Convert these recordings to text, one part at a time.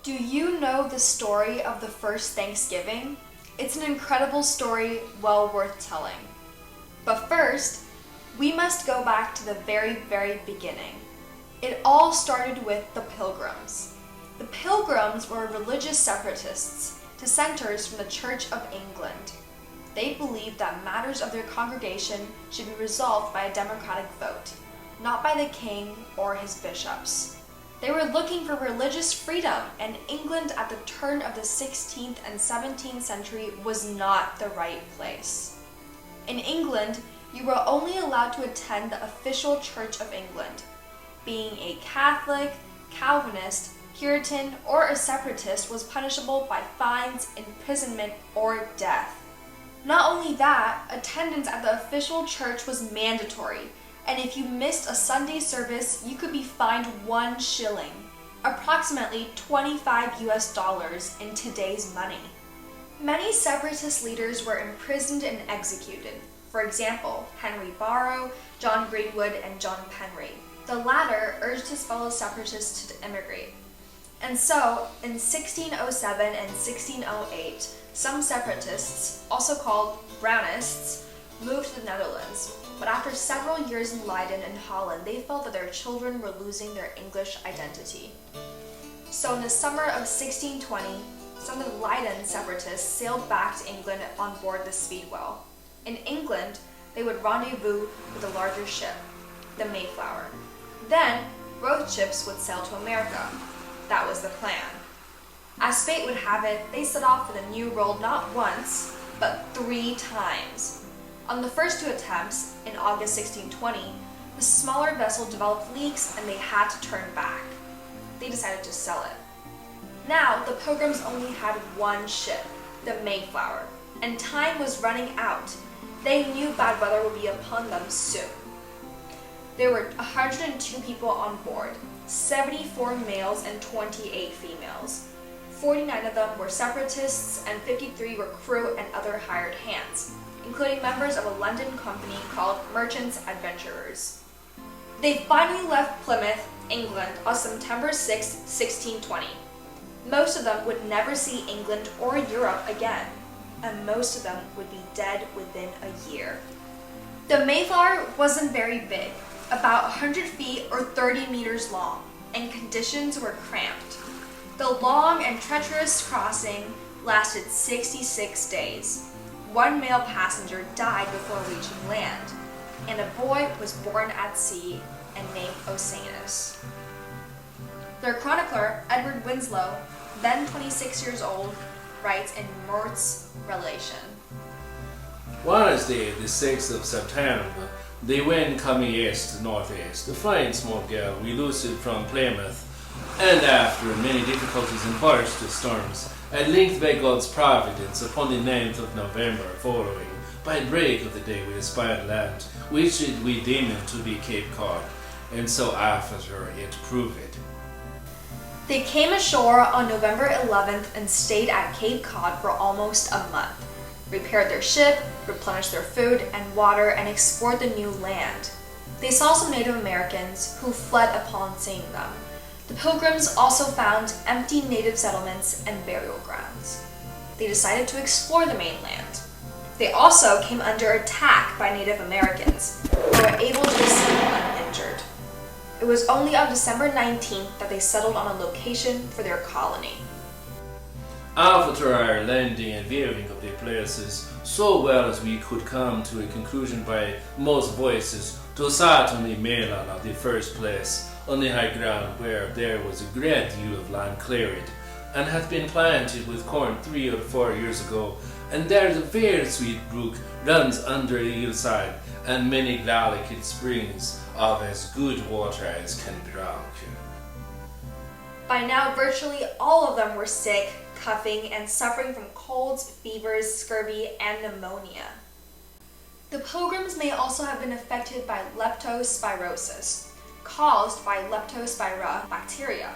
Do you know the story of the first Thanksgiving? It's an incredible story, well worth telling. But first, we must go back to the very beginning. It all started with the Pilgrims. The Pilgrims were religious separatists, dissenters from the Church of England. They believed that matters of their congregation should be resolved by a democratic vote, not by the king or his bishops. They were looking for religious freedom, and England at the turn of the 16th and 17th century was not the right place. In England, you were only allowed to attend the official Church of England. Being a Catholic, Calvinist, Puritan, or a Separatist was punishable by fines, imprisonment, or death. Not only that, attendance at the official church was mandatory, and if you missed a Sunday service, you could be fined 1 shilling, approximately $25 in today's money. Many separatist leaders were imprisoned and executed. For example, Henry Barrow, John Greenwood, and John Penry. The latter urged his fellow separatists to immigrate. And so, in 1607 and 1608, some separatists, also called Brownists, moved to the Netherlands. But after several years in Leiden and Holland, they felt that their children were losing their English identity. So in the summer of 1620, some of the Leiden separatists sailed back to England on board the Speedwell. In England, they would rendezvous with a larger ship, the Mayflower. Then, both ships would sail to America. That was the plan. As fate would have it, they set off for the New World not once, but 3 times. On the first 2 attempts, in August 1620, the smaller vessel developed leaks and they had to turn back. They decided to sell it. Now, the Pilgrims only had 1 ship, the Mayflower, and time was running out. They knew bad weather would be upon them soon. There were 102 people on board, 74 males and 28 females. 49 of them were separatists and 53 were crew and other hired hands, including members of a London company called Merchants Adventurers. They finally left Plymouth, England on September 6, 1620. Most of them would never see England or Europe again, and most of them would be dead within a year. The Mayflower wasn't very big, about 100 feet or 30 meters long, and conditions were cramped. The long and treacherous crossing lasted 66 days. 1 male passenger died before reaching land, and a boy was born at sea and named Oceanus. Their chronicler, Edward Winslow, then 26 years old, writes in Mourt's relation. Wednesday, the 6th of September, the wind coming east-northeast, a fine small gale we loosed from Plymouth, and after many difficulties and boisterous storms, at length by God's providence, upon the 9th of November following, by break of the day we espied land, which we deemed to be Cape Cod, and so after it proved. They came ashore on November 11th and stayed at Cape Cod for almost a month, repaired their ship, replenished their food and water, and explored the new land. They saw some Native Americans who fled upon seeing them. The Pilgrims also found empty native settlements and burial grounds. They decided to explore the mainland. They also came under attack by Native Americans, but were able to escape uninjured. It was only on December 19th that they settled on a location for their colony. After our landing and viewing of the places, so well as we could come to a conclusion by most voices, to certainly Mainland of the first place, on the high ground where there was a great deal of land cleared, and had been planted with corn 3 or 4 years ago, and there's a very sweet brook runs under the hillside, and many delicate springs of as good water as can be drunk. By now, virtually all of them were sick, coughing, and suffering from colds, fevers, scurvy, and pneumonia. The Pilgrims may also have been affected by leptospirosis, caused by Leptospira bacteria,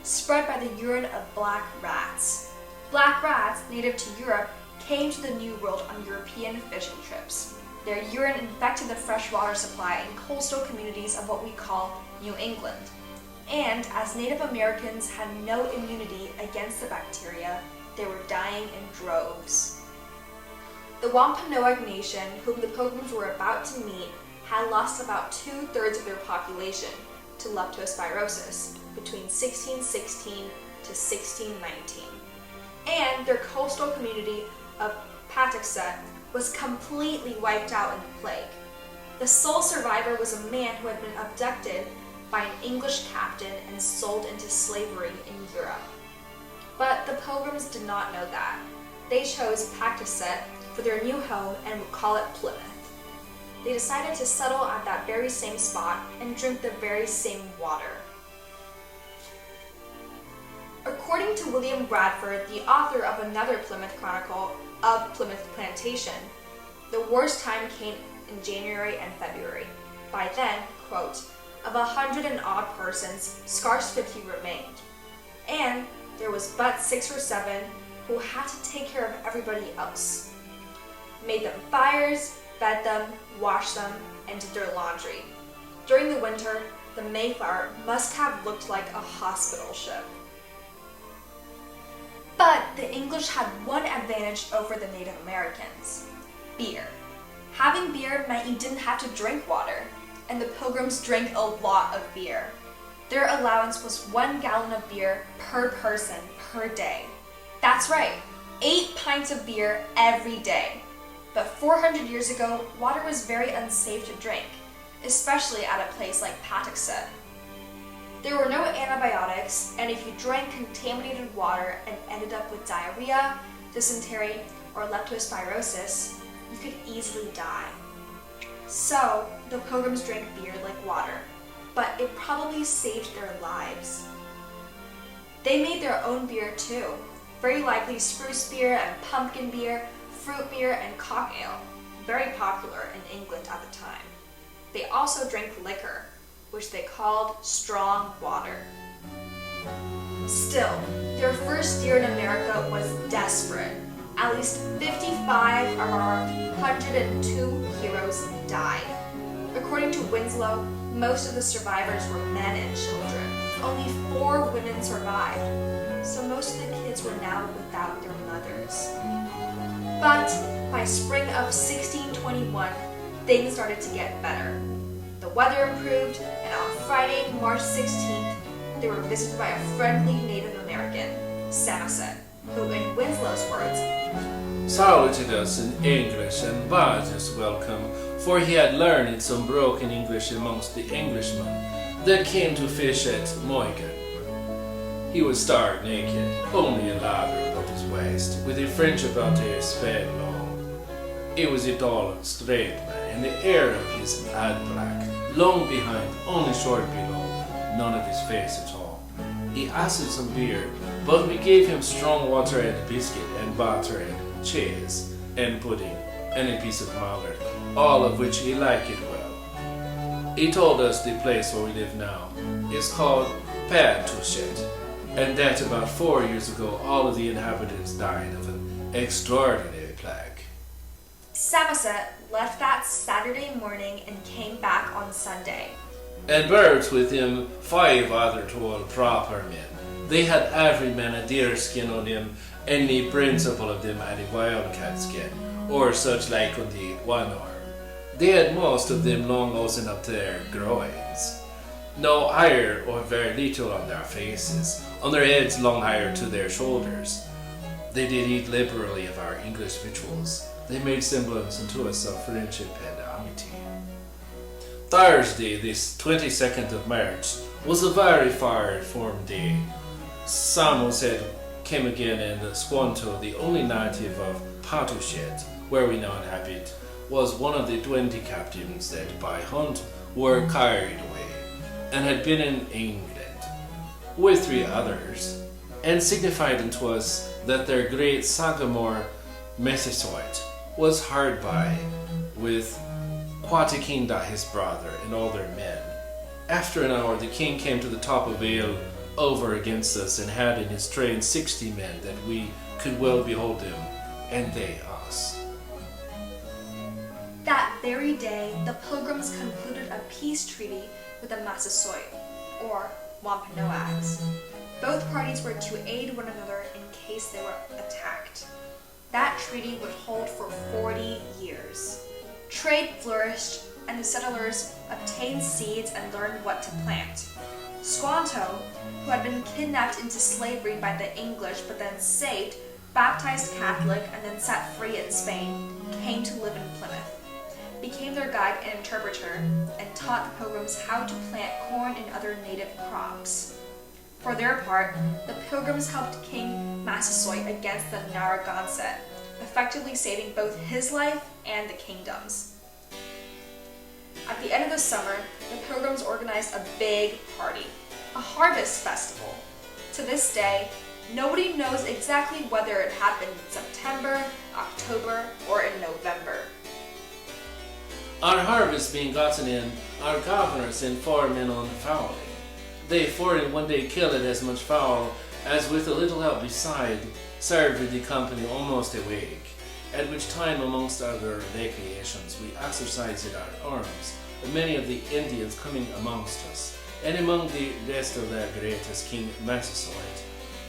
spread by the urine of black rats. Black rats, native to Europe, came to the New World on European fishing trips. Their urine infected the freshwater supply in coastal communities of what we call New England. And as Native Americans had no immunity against the bacteria, they were dying in droves. The Wampanoag Nation, whom the Pilgrims were about to meet, had lost about 2/3 of their population to leptospirosis between 1616 to 1619. And their coastal community of Patuxet was completely wiped out in the plague. The sole survivor was a man who had been abducted by an English captain and sold into slavery in Europe. But the Pilgrims did not know that. They chose Patuxet for their new home and would call it Plymouth. They decided to settle at that very same spot and drink the very same water. According to William Bradford, the author of another Plymouth Chronicle of Plymouth Plantation, the worst time came in January and February. By then, quote, of 100 and odd persons, scarce 50 remained, and there was but 6 or 7 who had to take care of everybody else. Made them fires, fed them, washed them, and did their laundry. During the winter, the Mayflower must have looked like a hospital ship. But the English had one advantage over the Native Americans: beer. Having beer meant you didn't have to drink water, and the Pilgrims drank a lot of beer. Their allowance was 1 gallon of beer per person per day. That's right, 8 pints of beer every day. But 400 years ago, water was very unsafe to drink, especially at a place like Patuxet. There were no antibiotics, and if you drank contaminated water and ended up with diarrhea, dysentery, or leptospirosis, you could easily die. So, the Pilgrims drank beer like water, but it probably saved their lives. They made their own beer too, very likely spruce beer and pumpkin beer, fruit beer and cock ale, very popular in England at the time. They also drank liquor, which they called strong water. Still, their first year in America was desperate. At least 55 of our 102 heroes died. According to Winslow, most of the survivors were men and children. Only 4 women survived, so most of the kids were now without their mothers. But by spring of 1621, things started to get better. The weather improved, and on Friday, March 16th, they were visited by a friendly Native American, Samson, who, in Winslow's words, saluted us in English and bade us welcome, for he had learned some broken English amongst the Englishmen that came to fish at Mourt. He was stark naked, only a lather about his waist, with a fringe about his span long. He was a tall and straight man, and the hair of his had black, long behind, only short below, none of his face at all. He asked some beer, but we gave him strong water and biscuit and butter and cheese and pudding and a piece of mallard, all of which he liked well. He told us the place where we live now is called Patuxet, and that about 4 years ago all of the inhabitants died of an extraordinary plague. Samson left that Saturday morning and came back on Sunday. And brought with him 5 other tall proper men. They had every man a deer skin on him, and the principal of them had a wildcat skin, or such like on the one arm. They had most of them long hosen up to their groins. No hair or very little on their faces, on their heads long hair to their shoulders. They did eat liberally of our English victuals. They made semblance unto us of friendship and amity. Thursday, this 22nd of March, was a very far form day. Samoset came again, and Squanto, the only native of Patuxet, where we now inhabit, was one of the 20 captains that by hunt were carried away, and had been in England, with 3 others, and signified unto us that their great Sagamore Massasoit was hard by, with Quatikinda his brother, and all their men. After an hour the king came to the top of Vale over against us, and had in his train 60 men, that we could well behold them, and they us. That very day, the Pilgrims concluded a peace treaty with the Massasoit, or Wampanoags. Both parties were to aid one another in case they were attacked. That treaty would hold for 40 years. Trade flourished, and the settlers obtained seeds and learned what to plant. Squanto, who had been kidnapped into slavery by the English but then saved, baptized Catholic, and then set free in Spain, came to live in Plymouth, became their guide and interpreter, and taught the Pilgrims how to plant corn and other native crops. For their part, the Pilgrims helped King Massasoit against the Narragansett, effectively saving both his life and the kingdom's. At the end of the summer, the Pilgrims organized a big party, a harvest festival. To this day, nobody knows exactly whether it happened in September, October, or in November. Our harvest being gotten in, our governor sent 4 men on fowling. They 4 in one day killed as much fowl as with a little help beside served the company almost a week, at which time amongst other recreations we exercised our arms, many of the Indians coming amongst us, and among the rest of their greatest King Massasoit,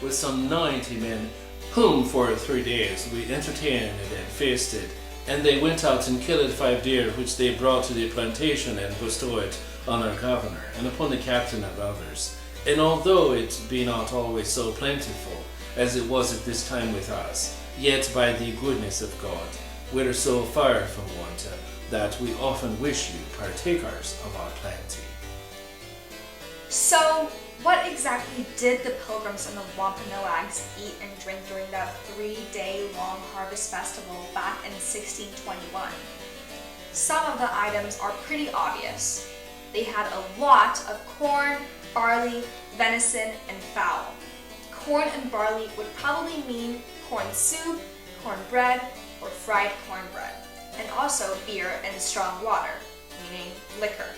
with some 90 men, whom for 3 days we entertained and feasted, and they went out and killed 5 deer, which they brought to the plantation and bestowed on our governor, and upon the captain and others. And although it be not always so plentiful as it was at this time with us, yet by the goodness of God, we are so far from want that we often wish you partakers of our plenty. So, what exactly did the Pilgrims and the Wampanoags eat and drink during that 3-day-long harvest festival back in 1621? Some of the items are pretty obvious. They had a lot of corn, barley, venison, and fowl. Corn and barley would probably mean corn soup, corn bread, or fried cornbread, and also beer and strong water, meaning liquor.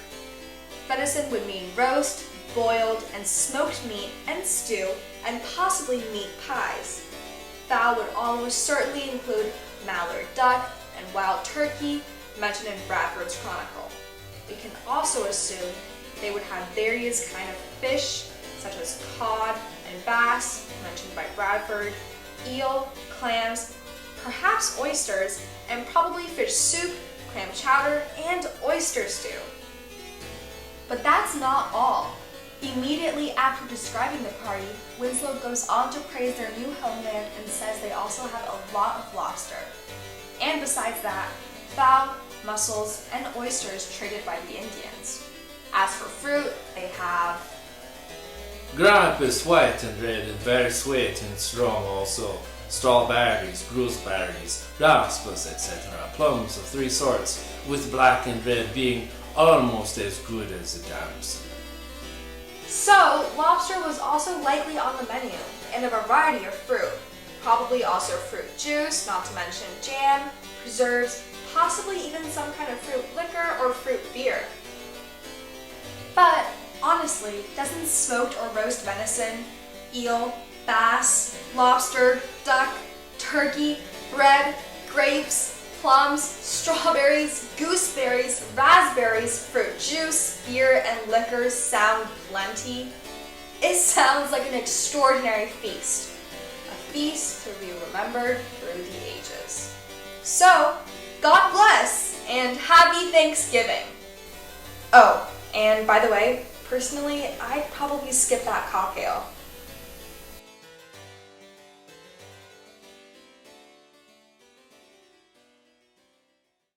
Venison would mean roast, boiled, and smoked meat and stew, and possibly meat pies. Fowl would almost certainly include mallard duck and wild turkey, mentioned in Bradford's Chronicle. We can also assume they would have various kinds of fish, such as cod and bass, mentioned by Bradford, eel, clams, perhaps oysters, and probably fish soup, clam chowder, and oyster stew. But that's not all. Immediately after describing the party, Winslow goes on to praise their new homeland and says they also have a lot of lobster. And besides that, fowl, mussels, and oysters traded by the Indians. As for fruit, they have Grape is white and red and very sweet and strong also. Strawberries, gooseberries, raspberries, etc. Plums of 3 sorts, with black and red being almost as good as the damson. So, lobster was also likely on the menu, and a variety of fruit. Probably also fruit juice, not to mention jam, preserves, possibly even some kind of fruit liquor or fruit beer. But, honestly, doesn't smoked or roast venison, eel, bass, lobster, duck, turkey, bread, grapes, plums, strawberries, gooseberries, raspberries, fruit juice, beer, and liquors sound plenty? It sounds like an extraordinary feast. A feast to be remembered through the ages. So, God bless, and happy Thanksgiving! Oh, and by the way, personally, I'd probably skip that cocktail.